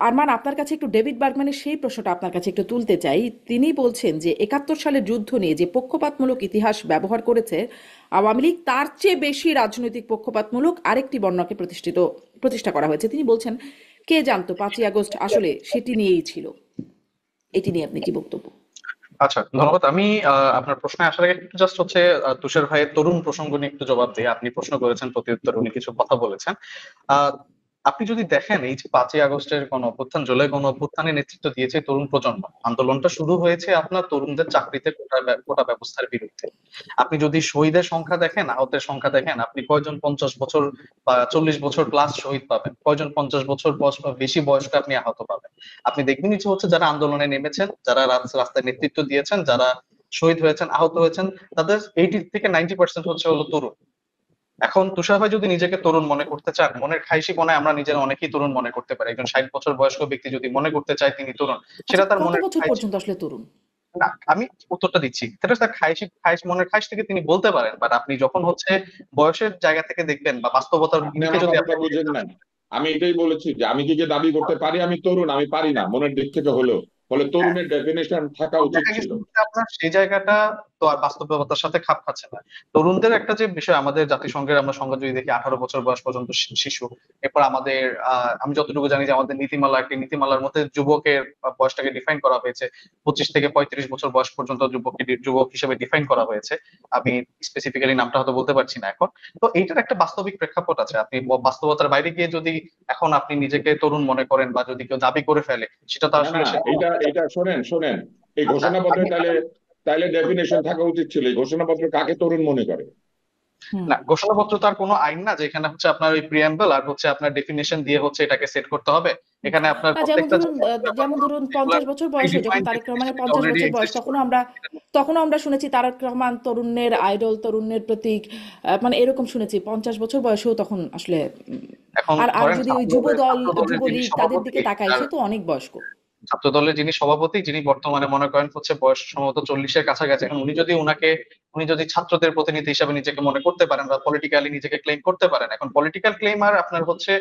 আরমান, আপনার কাছে একটু ডেভিড বার্গম্যানের সেই প্রশ্নটা আপনার কাছে একটু তুলতে চাই। তিনি বলছেন যে 71 সালের যুদ্ধ নিয়ে যে পক্ষপাতমূলক ইতিহাস ব্যবহার করেছে আওয়ামী লীগ, তার চেয়ে বেশি রাজনৈতিক পক্ষপাতমূলক আরেকটি বর্ণনাকে প্রতিষ্ঠা করা হয়েছে। তিনি বলছেন, কে জানতো 5ই আগস্ট আসলে সেটি নিয়েই ছিল। এটি নিয়ে আপনি কি বক্তব্য? আচ্ছা, ধন্যবাদ। আমি আপনার প্রশ্নে আসার আগে একটু জাস্ট হচ্ছে তুষার ভাইয়ের তরুণ প্রসঙ্গ নিয়ে একটু জবাব দিই। আপনি প্রশ্ন করেছেন, প্রতি উত্তরে উনি কিছু কথা বলেছেন। আহ আপনি যদি দেখেন, এই যে 5ই আগস্টের গণ অভ্যুত্থান, জুলাই গণ অভ্যুত্থানের নেতৃত্ব দিয়েছে তরুণ প্রজন্ম। আন্দোলনটা শুরু হয়েছে আপনার তরুণদের চাকরিতে কোটা ব্যবস্থার বিরুদ্ধে। আপনি যদি শহীদের সংখ্যা দেখেন, আহতের সংখ্যা দেখেন, আপনি কয়জন 50 বছর বা 40 বছর প্লাস শহীদ পাবেন, কয়জন 50 বছর বেশি বয়স্ক আপনি আহত পাবেন। আপনি দেখবেন যে হচ্ছে যারা আন্দোলনে নেমেছেন, যারা রাস্তায় নেতৃত্ব দিয়েছেন, যারা শহীদ হয়েছেন, আহত হয়েছেন, তাদের 80 থেকে 90% হচ্ছে হলো তরুণ। এখন তুষার ভাই যদি নিজেকে তরুণ মনে করতে চান, মনের খাইশি মনে আমরা নিজেরা অনেকেই তরুণ মনে করতে পারি। একজন 60 বছর বয়স্ক ব্যক্তি যদি মনে করতে চায় তিনি তরুণ, আচ্ছা, সেটা তার কত মনের বছর খাইশি। পর্যন্ত আসলে তরুণ? না, আমি উত্তরটা দিচ্ছি, সেটা তার খাইশ মনের খাইশ থেকে তিনি বলতে পারেন, বাট আপনি যখন হচ্ছে বয়সের জায়গা থেকে দেখবেন বা বাস্তবতার আপনি দিকে আমার যদি কথাটা আপনি বুঝেন না। আমি এটাই বলেছি যে আমি কি যে দাবি করতে পারি আমি তরুণ, আমি পারি না মনের দিক থেকে হলেও। ফলে হ্যাঁ, তরুণের ডেফিনেশন থাকা তো উচিত দেখা ছিল। গেছে যে আপনার সেই জায়গাটা তো আর বাস্তবতার সাথে খাপ খাচ্ছে না। তরুণদের একটা যে বিষয়, আমাদের জাতিসংঘের আমরা সংজ্ঞা যদি দেখি, 18 বছর বয়স পর্যন্ত শিশু। এরপর আমাদের আমি যতটুকু জানি যে আমাদের একটি নীতিমালার মধ্যে যুবকের বয়সটাকে ডিফাইন করা হয়েছে, 25 থেকে 35 বছর বয়স পর্যন্ত যুবক হিসেবে ডিফাইন করা হয়েছে। আমি স্পেসিফিক্যালি নামটা হয়তো বলতে পারছি না এখন। তো এইটার একটা বাস্তবিক প্রেক্ষাপট আছে। আপনি বাস্তবতার বাইরে গিয়ে যদি এখন আপনি নিজেকে তরুণ মনে করেন বা যদি কেউ দাবি করে ফেলে, সেটা তো না আসলে না, সে। এটা এটা শোনেন শোনেন, এই আচ্ছা, ঘোষণাপত্রে আমি তাহলে তাহলে ডেফিনেশন থাকা উচিত ছিল। এই ঘোষণাপত্র কাকে তরুণ মনে করে? হুম। না, ঘোষণাপত্র তার কোনো আইন না যেখানে হচ্ছে আপনার ওই প্রিয়াম্বল আর হচ্ছে আপনার ডেফিনেশন দিয়ে হচ্ছে এটাকে সেট করতে হবে। হুম। এখানে আপনার না, যেমন প্রত্যেকটা ধরুন জায়গায় যেমন ধরুন 50 বছর বয়সে যখন প্রিডিফাইন্ড তারেক রহমানের ডেফিনেশন 50 বছর অলরেডি বয়স, এক্সিস্ট করে। তখনও আমরা শুনেছি তারেক রহমান তরুণের আইডল, তরুণের প্রতীক। মানে এরকম শুনেছি 50 বছর বয়সেও তখন আসলে এখন আর আর ধরেন যদি ওই যুব দল, ছাত্র দলের যিনি যুবলীগ তাদের সভাপতি, দিকে তাকাই, আর সে তো অনেক বয়স্ক। ছাত্র দলের যিনি সভাপতি, যিনি বর্তমানে মনে করেন হচ্ছে বয়স সম্ভবত 40-এর কাছাকাছি। এখন উনি যদি ছাত্রদের প্রতিনিধি হিসাবে নিজেকে মনে করতে পারেন বা পলিটিক্যালি নিজেকে ক্লেম করতে পারেন, এখন পলিটিক্যাল ক্লেম আর আপনার হচ্ছে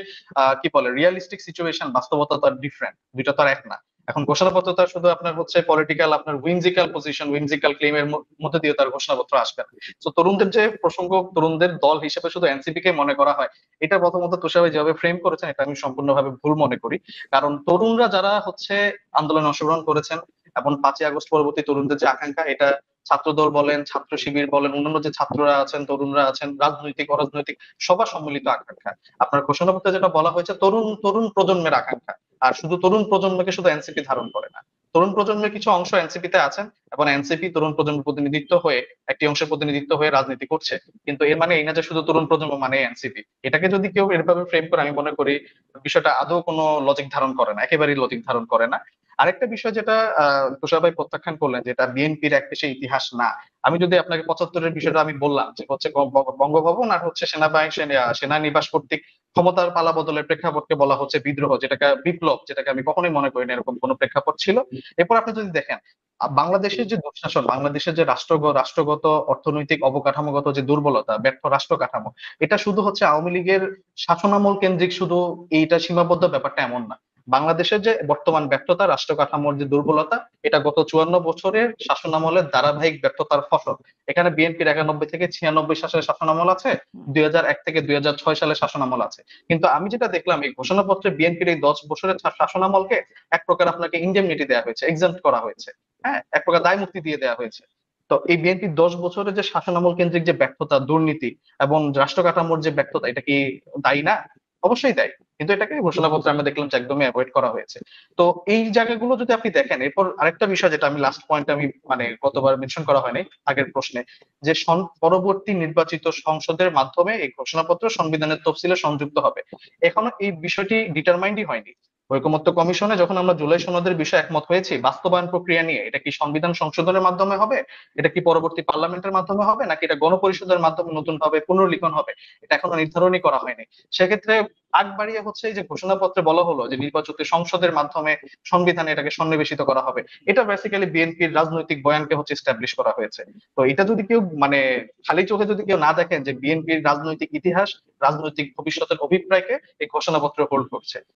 কি বলে রিয়ালিস্টিক সিচুয়েশন, বাস্তবতা তো আর ডিফারেন্ট, দুইটা তো আর এক না। এখন ঘোষণাপত্র তার শুধু আপনার হচ্ছে পলিটিক্যাল, আপনার উইনজিক্যাল পজিশন, উইনজিক্যাল ক্লেমের মধ্যে দিয়ে তার ঘোষণাপত্র আসবে না। তো তরুণদের যে প্রসঙ্গ, তরুণদের দল হিসেবে শুধু এনসিপি কে মনে করা হয়, এটা প্রথমত তুষার ভাই যেভাবে ফ্রেম করেছেন, এটা আমি সম্পূর্ণভাবে ভুল মনে করি। কারণ তরুণরা যারা হচ্ছে আন্দোলনে অংশগ্রহণ করেছেন এবং 5ই আগস্ট পরবর্তী তরুণদের যে আকাঙ্ক্ষা, এটা ছাত্রদল বলেন, ছাত্র শিবির বলেন, অন্যান্য যে ছাত্ররা আছেন, তরুণরা আছেন, রাজনৈতিক অরাজনৈতিক সবার সম্মিলিত আকাঙ্ক্ষা। আপনার ঘোষণাপত্রে যেটা বলা হয়েছে, তরুণ তরুণ প্রজন্মের আকাঙ্ক্ষা। আর শুধু তরুণ প্রজন্মকে শুধু এনসিপি ধারণ করে না, তরুণ প্রজন্মের কিছু অংশ এনসিপি তে আছেন এবং এনসিপি তরুণ প্রজন্মের প্রতিনিধিত্ব হয়ে, একটি অংশের প্রতিনিধিত্ব হয়ে রাজনীতি করছে। কিন্তু এর মানে এই না যে শুধু তরুণ প্রজন্ম মানে এনসিপি। এটাকে যদি কেউ এভাবে ফ্রেম করে, আমি মনে করি বিষয়টা আদৌ কোনো লজিক ধারণ করে না, একেবারেই লজিক ধারণ করে না। আরেকটা বিষয় যেটা তুষার ভাই প্রত্যাখ্যান করলেন, যেটা বিএনপির একটা সেই ইতিহাস না। আমি যদি আপনাকে 75-এর বিষয়টা আমি বললাম যে হচ্ছে বঙ্গভবন আর হচ্ছে সেনানিবাস কর্তৃক ক্ষমতার পালা বদলের প্রেক্ষাপটকে বলা হচ্ছে বিদ্রোহ, যেটাকে বিপ্লব, যেটাকে আমি কখনোই মনে করি না এরকম কোনো প্রেক্ষাপট ছিল। এরপর আপনি যদি দেখেন বাংলাদেশের যে দুঃশাসন, বাংলাদেশের যে রাষ্ট্রগত অর্থনৈতিক অবকাঠামোগত যে দুর্বলতা, ব্যর্থ রাষ্ট্র কাঠামো, এটা শুধু হচ্ছে আওয়ামী লীগের শাসনামল কেন্দ্রিক শুধু এইটা সীমাবদ্ধ ব্যাপারটা এমন না। বাংলাদেশের যে বর্তমান ব্যর্থতা, রাষ্ট্র কাঠামোর যে দুর্বলতা, এটা গত 54 বছরের শাসনামলের ধারাবাহিক ব্যর্থতার ফসল। এখানে বিএনপির 91 থেকে 96 সালের শাসনামল আছে, 2001 থেকে 2006 সালের শাসনামল আছে। কিন্তু আমি যেটা দেখলাম এই ঘোষণাপত্রে, বিএনপির এই 10 বছরের শাসনামলকে এক প্রকার আপনাকে ইন্ডেমনিটি দেওয়া হয়েছে, এক্সাম্পট করা হয়েছে। হ্যাঁ, এক প্রকার দায় মুক্তি দিয়ে দেওয়া হয়েছে। তো এই বিএনপির 10 বছরের যে শাসনামল কেন্দ্রিক যে ব্যর্থতা, দুর্নীতি এবং রাষ্ট্র কাঠামোর যে ব্যর্থতা, এটা কি দায়ী না? অবশ্যই দায়ী। কিন্তু এটাকে ঘোষণাপত্রে আমরা দেখলাম যে একদমই অ্যাভয়েড করা হয়েছে। তো এই জায়গাগুলো যদি আপনি দেখেন, এরপর আরেকটা বিষয় যেটা আমি লাস্ট পয়েন্ট, আমি মানে গতবার মেনশন করা হয়নি আগের প্রশ্নে, যে পরবর্তী নির্বাচিত সংসদের মাধ্যমে এই ঘোষণাপত্র সংবিধানের তফসিলে সংযুক্ত হবে। এখনো এই বিষয়টি ডিটারমাইন্ডই হয়নি। ঐকমত্য কমিশনে যখন আমরা জুলাই সনদের বিষয়ে একমত হয়েছি, বাস্তবায়ন প্রক্রিয়া নিয়ে এটা কি সংবিধান সংশোধনের মাধ্যমে হবে, এটা কি পরবর্তী পার্লামেন্টের মাধ্যমে হবে, নাকি এটা গণপরিষদের মাধ্যমে নতুন ভাবে পুনর্লিখন হবে, এটা এখনো নির্ধারণই করা হয়নি। সেক্ষেত্রে আগ বাড়িয়ে হচ্ছে এই যে ঘোষণাপত্রে বলা হলো যে নির্বাচিত সংসদের মাধ্যমে সংবিধানে এটাকে সন্নিবেশিত করা হবে, এটা বেসিক্যালি বিএনপির রাজনৈতিক বয়ানকে হচ্ছে এস্টাবলিশ করা হয়েছে। তো এটা যদি কেউ মানে খালি চোখে যদি কেউ না দেখেন যে বিএনপির রাজনৈতিক ইতিহাস, রাজনৈতিক ভবিষ্যতের অভিপ্রায়কে এই ঘোষণাপত্র হোল্ড করছে,